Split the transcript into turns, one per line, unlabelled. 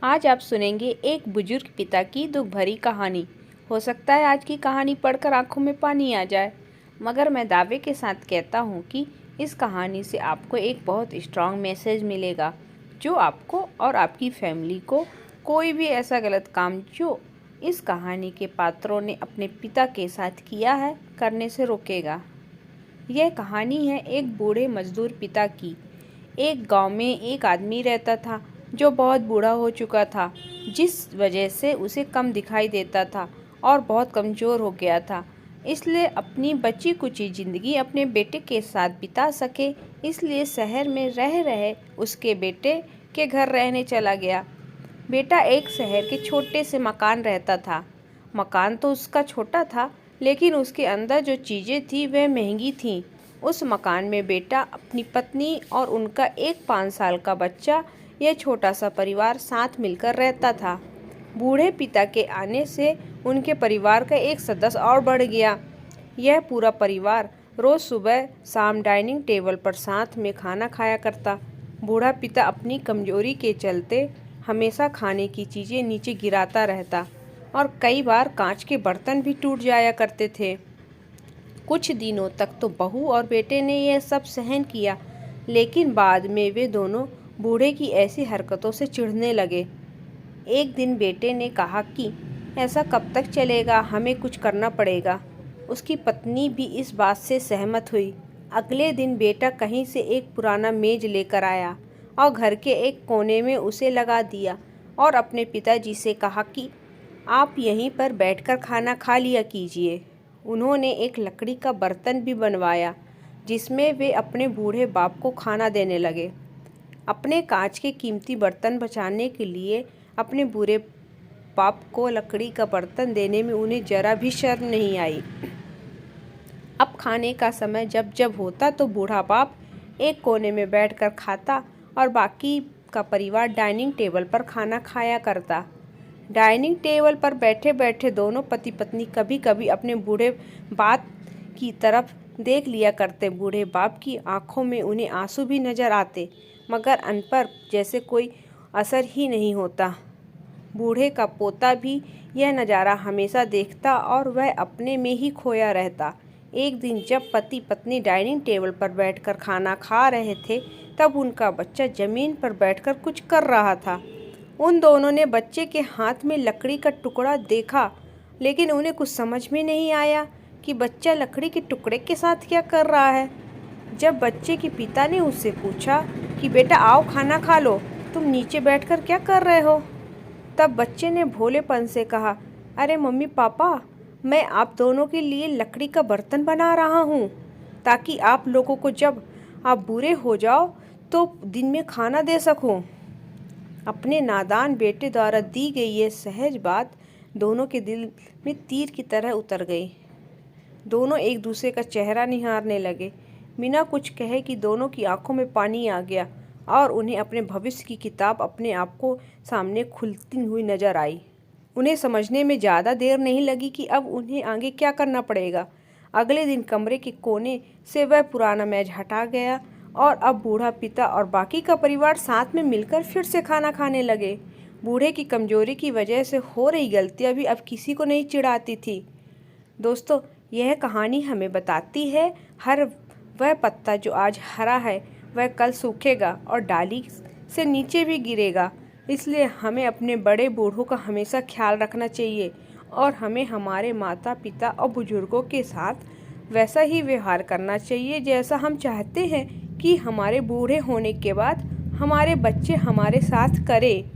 आज आप सुनेंगे एक बुजुर्ग पिता की दुख भरी कहानी। हो सकता है आज की कहानी पढ़कर आंखों में पानी आ जाए, मगर मैं दावे के साथ कहता हूँ कि इस कहानी से आपको एक बहुत स्ट्रांग मैसेज मिलेगा, जो आपको और आपकी फैमिली को कोई भी ऐसा गलत काम जो इस कहानी के पात्रों ने अपने पिता के साथ किया है करने से रोकेगा। यह कहानी है एक बूढ़े मजदूर पिता की। एक गांव में एक आदमी रहता था जो बहुत बूढ़ा हो चुका था, जिस वजह से उसे कम दिखाई देता था और बहुत कमज़ोर हो गया था। इसलिए अपनी बची कुची ज़िंदगी अपने बेटे के साथ बिता सके, इसलिए शहर में रह रहे उसके बेटे के घर रहने चला गया। बेटा एक शहर के छोटे से मकान रहता था। मकान तो उसका छोटा था, लेकिन उसके अंदर जो चीज़ें थी वह महंगी थीं। उस मकान में बेटा, अपनी पत्नी और उनका एक 5 साल का बच्चा, यह छोटा सा परिवार साथ मिलकर रहता था। बूढ़े पिता के आने से उनके परिवार का एक सदस्य और बढ़ गया। यह पूरा परिवार रोज़ सुबह शाम डाइनिंग टेबल पर साथ में खाना खाया करता। बूढ़ा पिता अपनी कमजोरी के चलते हमेशा खाने की चीज़ें नीचे गिराता रहता और कई बार कांच के बर्तन भी टूट जाया करते थे। कुछ दिनों तक तो बहू और बेटे ने यह सब सहन किया, लेकिन बाद में वे दोनों बूढ़े की ऐसी हरकतों से चिढ़ने लगे। एक दिन बेटे ने कहा कि ऐसा कब तक चलेगा, हमें कुछ करना पड़ेगा। उसकी पत्नी भी इस बात से सहमत हुई। अगले दिन बेटा कहीं से एक पुराना मेज लेकर आया और घर के एक कोने में उसे लगा दिया और अपने पिताजी से कहा कि आप यहीं पर बैठकर खाना खा लिया कीजिए। उन्होंने एक लकड़ी का बर्तन भी बनवाया, जिसमें वे अपने बूढ़े बाप को खाना देने लगे। अपने कांच के कीमती बर्तन बचाने के लिए अपने बूढ़े बाप को लकड़ी का बर्तन देने में उन्हें जरा भी शर्म नहीं आई। अब खाने का समय जब जब होता तो बूढ़ा बाप एक कोने में बैठकर खाता और बाकी का परिवार डाइनिंग टेबल पर खाना खाया करता। डाइनिंग टेबल पर बैठे बैठे दोनों पति पत्नी कभी कभी अपने बूढ़े बाप की तरफ देख लिया करते। बूढ़े बाप की आंखों में उन्हें आंसू भी नजर आते, मगर उन पर जैसे कोई असर ही नहीं होता। बूढ़े का पोता भी यह नज़ारा हमेशा देखता और वह अपने में ही खोया रहता। एक दिन जब पति पत्नी डाइनिंग टेबल पर बैठकर खाना खा रहे थे, तब उनका बच्चा जमीन पर बैठकर कुछ कर रहा था। उन दोनों ने बच्चे के हाथ में लकड़ी का टुकड़ा देखा, लेकिन उन्हें कुछ समझ में नहीं आया कि बच्चा लकड़ी के टुकड़े के साथ क्या कर रहा है। जब बच्चे के पिता ने उससे पूछा कि बेटा आओ खाना खा लो, तुम नीचे बैठकर क्या कर रहे हो, तब बच्चे ने भोलेपन से कहा, अरे मम्मी पापा, मैं आप दोनों के लिए लकड़ी का बर्तन बना रहा हूँ, ताकि आप लोगों को जब आप बूढ़े हो जाओ तो दिन में खाना दे सकूँ। अपने नादान बेटे द्वारा दी गई ये सहज बात दोनों के दिल में तीर की तरह उतर गई। दोनों एक दूसरे का चेहरा निहारने लगे। बिना कुछ कहे कि दोनों की आंखों में पानी आ गया और उन्हें अपने भविष्य की किताब अपने आप को सामने खुलती हुई नजर आई। उन्हें समझने में ज़्यादा देर नहीं लगी कि अब उन्हें आगे क्या करना पड़ेगा। अगले दिन कमरे के कोने से वह पुराना मेज हटा गया और अब बूढ़ा पिता और बाकी का परिवार साथ में मिलकर फिर से खाना खाने लगे। बूढ़े की कमजोरी की वजह से हो रही गलतियाँ भी अब किसी को नहीं चिढ़ाती थी। दोस्तों, यह कहानी हमें बताती है, हर वह पत्ता जो आज हरा है वह कल सूखेगा और डाली से नीचे भी गिरेगा। इसलिए हमें अपने बड़े बूढ़ों का हमेशा ख्याल रखना चाहिए और हमें हमारे माता पिता और बुजुर्गों के साथ वैसा ही व्यवहार करना चाहिए जैसा हम चाहते हैं कि हमारे बूढ़े होने के बाद हमारे बच्चे हमारे साथ करें।